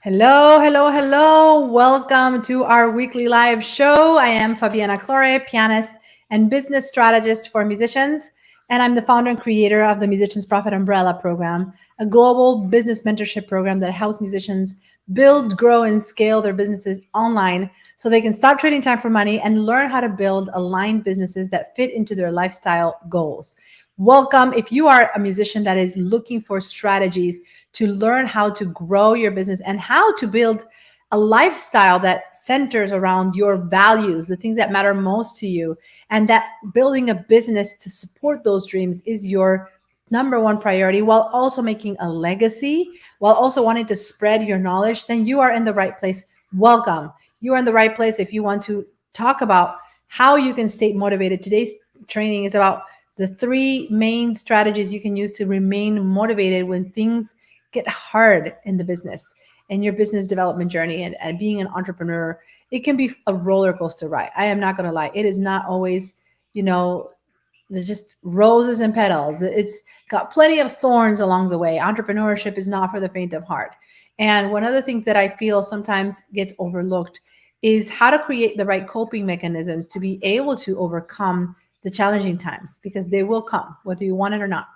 Hello, hello, hello. Welcome to our weekly live show. I am Fabiana Claure, pianist and business strategist for musicians, and I'm the founder and creator of the Musicians Profit Umbrella program, a global business mentorship program that helps musicians build, grow, and scale their businesses online so they can stop trading time for money and learn how to build aligned businesses that fit into their lifestyle goals. Welcome. If you are a musician that is looking for strategies to learn how to grow your business and how to build a lifestyle that centers around your values, the things that matter most to you, and that building a business to support those dreams is your number one priority, while also making a legacy, while also wanting to spread your knowledge, then you are in the right place. Welcome. You are in the right place if you want to talk about how you can stay motivated. Today's training is about the three main strategies you can use to remain motivated when things get hard in the business and your business development journey and being an entrepreneur. It can be a roller coaster ride. I am not going to lie. It is not always, there's just roses and petals. It's got plenty of thorns along the way. Entrepreneurship is not for the faint of heart. And one of the things that I feel sometimes gets overlooked is how to create the right coping mechanisms to be able to overcome the challenging times, because they will come whether you want it or not.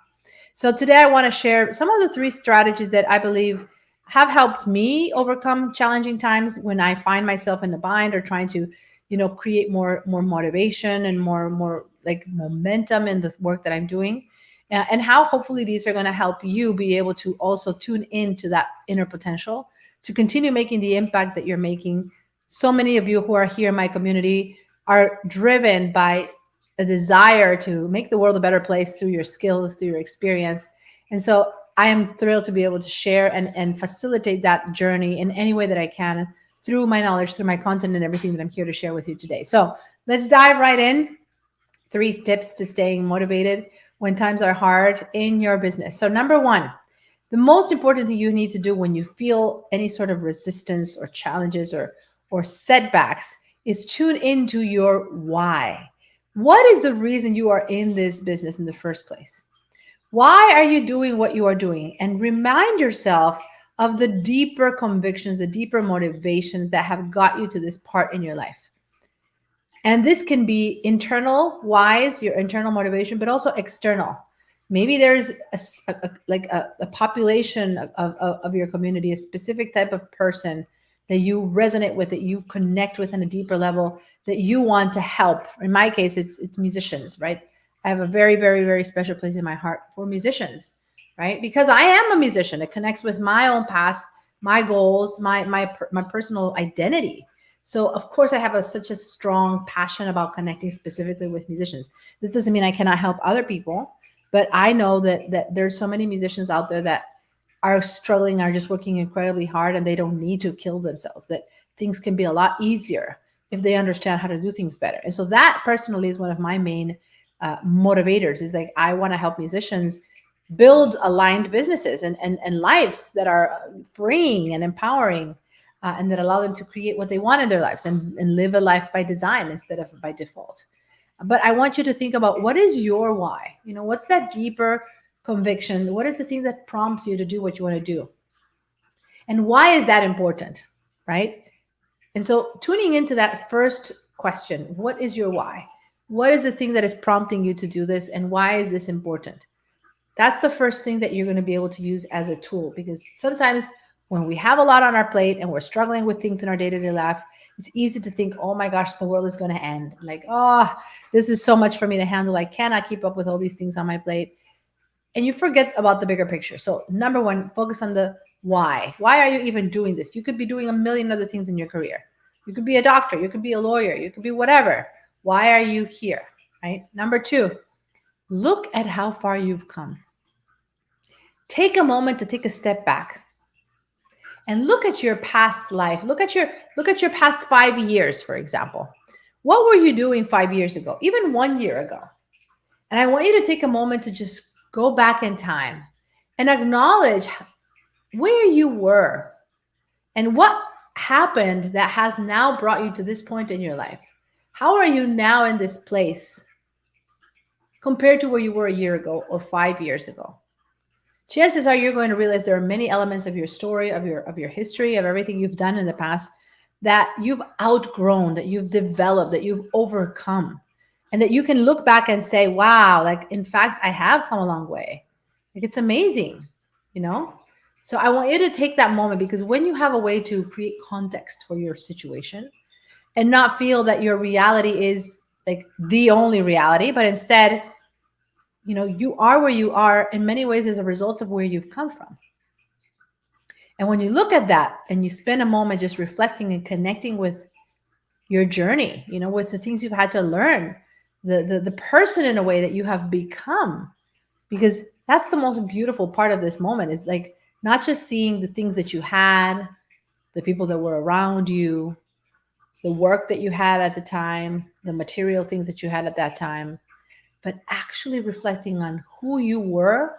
So today I want to share some of the three strategies that I believe have helped me overcome challenging times when I find myself in a bind or trying to, create more motivation and more like momentum in the work that I'm doing. And how hopefully these are going to help you be able to also tune into that inner potential to continue making the impact that you're making. So many of you who are here in my community are driven by a desire to make the world a better place through your skills, through your experience. And so I am thrilled to be able to share and facilitate that journey in any way that I can through my knowledge, through my content, and everything that I'm here to share with you today. So let's dive right in. 3 tips to staying motivated when times are hard in your business. So number 1, the most important thing you need to do when you feel any sort of resistance or challenges or setbacks is tune into your why. What is the reason you are in this business in the first place? Why are you doing what you are doing? And remind yourself of the deeper convictions, the deeper motivations that have got you to this part in your life. And this can be internal wise, your internal motivation, but also external. Maybe there's a population of your community, a specific type of person that you resonate with, that you connect with on a deeper level, that you want to help. In my case, it's musicians, right? I have a very, very, very special place in my heart for musicians, right? Because I am a musician. It connects with my own past, my goals, my personal identity. So of course I have such a strong passion about connecting specifically with musicians. That doesn't mean I cannot help other people, but I know that there's so many musicians out there that are struggling, are just working incredibly hard, and they don't need to kill themselves, that things can be a lot easier if they understand how to do things better. And so that personally is one of my main motivators, is like, I want to help musicians build aligned businesses and lives that are freeing and empowering, and that allow them to create what they want in their lives and live a life by design instead of by default. But I want you to think about, what is your why? What's that deeper conviction? What is the thing that prompts you to do what you want to do? And why is that important, right? And so tuning into that first question, what is your why? What is the thing that is prompting you to do this? And why is this important? That's the first thing that you're going to be able to use as a tool, because sometimes when we have a lot on our plate and we're struggling with things in our day-to-day life, it's easy to think, oh my gosh, the world is going to end. Like, oh, this is so much for me to handle. I cannot keep up with all these things on my plate. And you forget about the bigger picture. So number 1, focus on the why. Why are you even doing this? You could be doing a million other things in your career. You could be a doctor. You could be a lawyer. You could be whatever. Why are you here? Right? Number 2, look at how far you've come. Take a moment to take a step back and look at your past life. Look at your past 5 years, for example. What were you doing 5 years ago, even 1 year ago? And I want you to take a moment to just go back in time and acknowledge where you were and what happened that has now brought you to this point in your life. How are you now in this place compared to where you were a year ago or 5 years ago? chances are you're going to realize there are many elements of your story, of your history, of everything you've done in the past that you've outgrown, that you've developed, that you've overcome, and that you can look back and say, wow, like in fact, I have come a long way. Like it's amazing, you know? So I want you to take that moment, because when you have a way to create context for your situation and not feel that your reality is like the only reality, but instead, you know, you are where you are in many ways as a result of where you've come from. And when you look at that and you spend a moment just reflecting and connecting with your journey, you know, with the things you've had to learn, the person in a way that you have become, because that's the most beautiful part of this moment, is like not just seeing the things that you had, the people that were around you, the work that you had at the time, the material things that you had at that time, but actually reflecting on who you were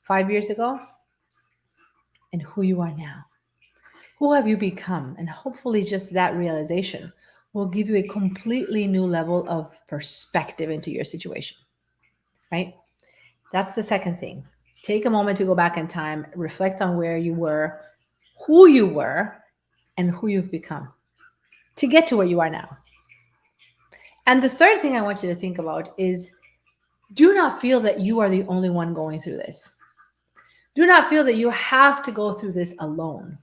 5 years ago and who you are now. Who have you become? And hopefully just that realization will give you a completely new level of perspective into your situation, right? That's the second thing. Take a moment to go back in time, reflect on where you were, who you were, and who you've become to get to where you are now. And the third thing I want you to think about is, do not feel that you are the only one going through this. Do not feel that you have to go through this alone.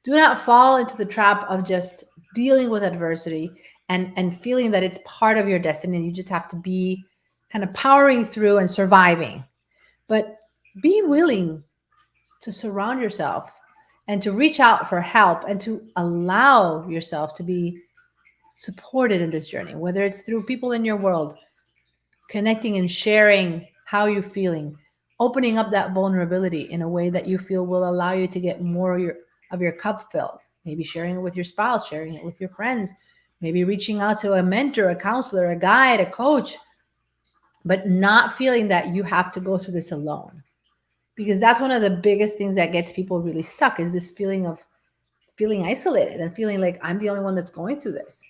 Do not fall into the trap of just dealing with adversity and feeling that it's part of your destiny and you just have to be kind of powering through and surviving. But be willing to surround yourself and to reach out for help and to allow yourself to be supported in this journey, whether it's through people in your world, connecting and sharing how you're feeling, opening up that vulnerability in a way that you feel will allow you to get more of your cup filled. Maybe sharing it with your spouse, sharing it with your friends, maybe reaching out to a mentor, a counselor, a guide, a coach, but not feeling that you have to go through this alone. Because that's one of the biggest things that gets people really stuck, is this feeling of feeling isolated and feeling like I'm the only one that's going through this.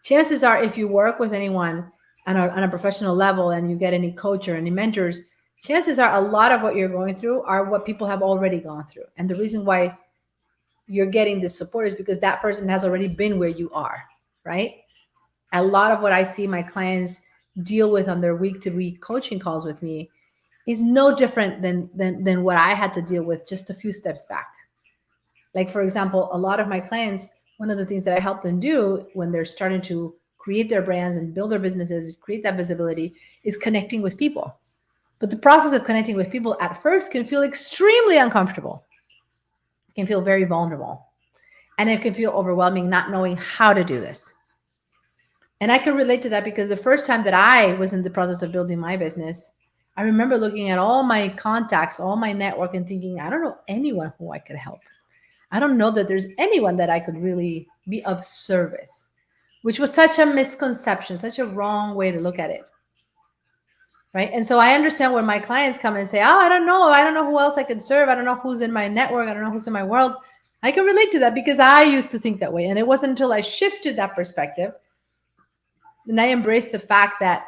Chances are, if you work with anyone on a professional level and you get any coach or any mentors, chances are a lot of what you're going through are what people have already gone through. And the reason why you're getting this support is because that person has already been where you are, right? A lot of what I see my clients deal with on their week-to-week coaching calls with me is no different than what I had to deal with just a few steps back. Like, for example, a lot of my clients, one of the things that I help them do when they're starting to create their brands and build their businesses, create that visibility, is connecting with people. But the process of connecting with people at first can feel extremely uncomfortable. It can feel very vulnerable. And it can feel overwhelming not knowing how to do this. And I can relate to that because the first time that I was in the process of building my business, I remember looking at all my contacts, all my network, and thinking, I don't know anyone who I could help. I don't know that there's anyone that I could really be of service, which was such a misconception, such a wrong way to look at it. Right. And so I understand when my clients come and say, oh, I don't know who else I could serve. I don't know who's in my network. I don't know who's in my world. I can relate to that because I used to think that way. And it wasn't until I shifted that perspective and I embraced the fact that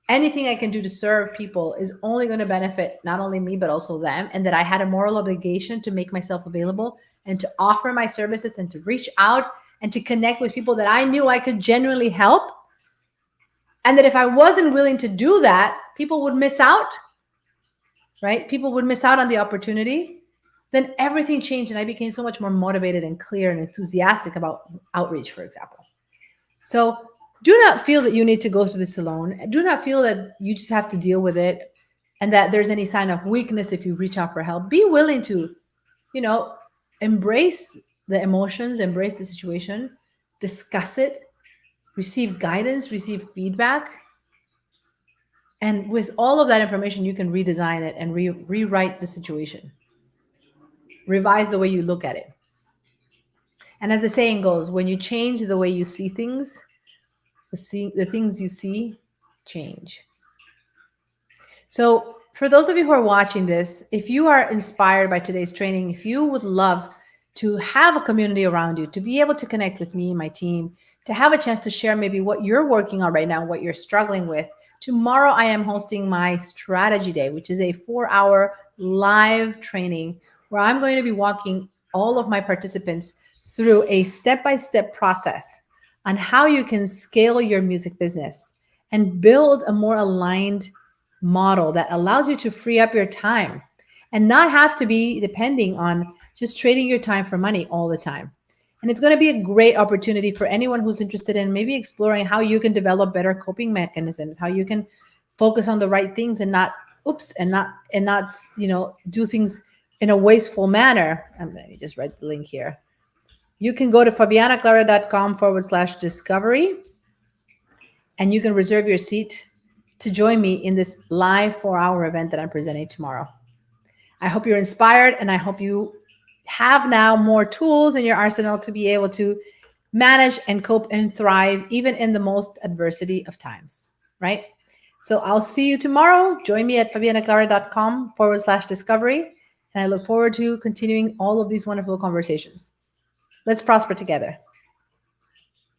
anything I can do to serve people is only going to benefit not only me, but also them. And that I had a moral obligation to make myself available and to offer my services and to reach out and to connect with people that I knew I could genuinely help. And that if I wasn't willing to do that, people would miss out, right? People would miss out on the opportunity. Then everything changed and I became so much more motivated and clear and enthusiastic about outreach, for example. So do not feel that you need to go through this alone. Do not feel that you just have to deal with it and that there's any sign of weakness if you reach out for help. Be willing to, embrace the emotions, embrace the situation, discuss it, receive guidance, receive feedback. And with all of that information, you can redesign it and rewrite the situation, revise the way you look at it. And as the saying goes, when you change the way you see things, the things you see change. So for those of you who are watching this, if you are inspired by today's training, if you would love to have a community around you, to be able to connect with me and my team, to have a chance to share maybe what you're working on right now, what you're struggling with. Tomorrow, I am hosting my strategy day, which is a 4-hour live training where I'm going to be walking all of my participants through a step-by-step process on how you can scale your music business and build a more aligned model that allows you to free up your time and not have to be depending on just trading your time for money all the time. And it's going to be a great opportunity for anyone who's interested in maybe exploring how you can develop better coping mechanisms, how you can focus on the right things and not do things in a wasteful manner. Let me just write the link here. You can go to fabianaclaure.com/discovery and you can reserve your seat to join me in this live 4-hour event that I'm presenting tomorrow. I hope you're inspired, and I hope you have now more tools in your arsenal to be able to manage and cope and thrive even in the most adversity of times, right? So I'll see you tomorrow. Join me at fabianaclaure.com/discovery. And I look forward to continuing all of these wonderful conversations. Let's prosper together.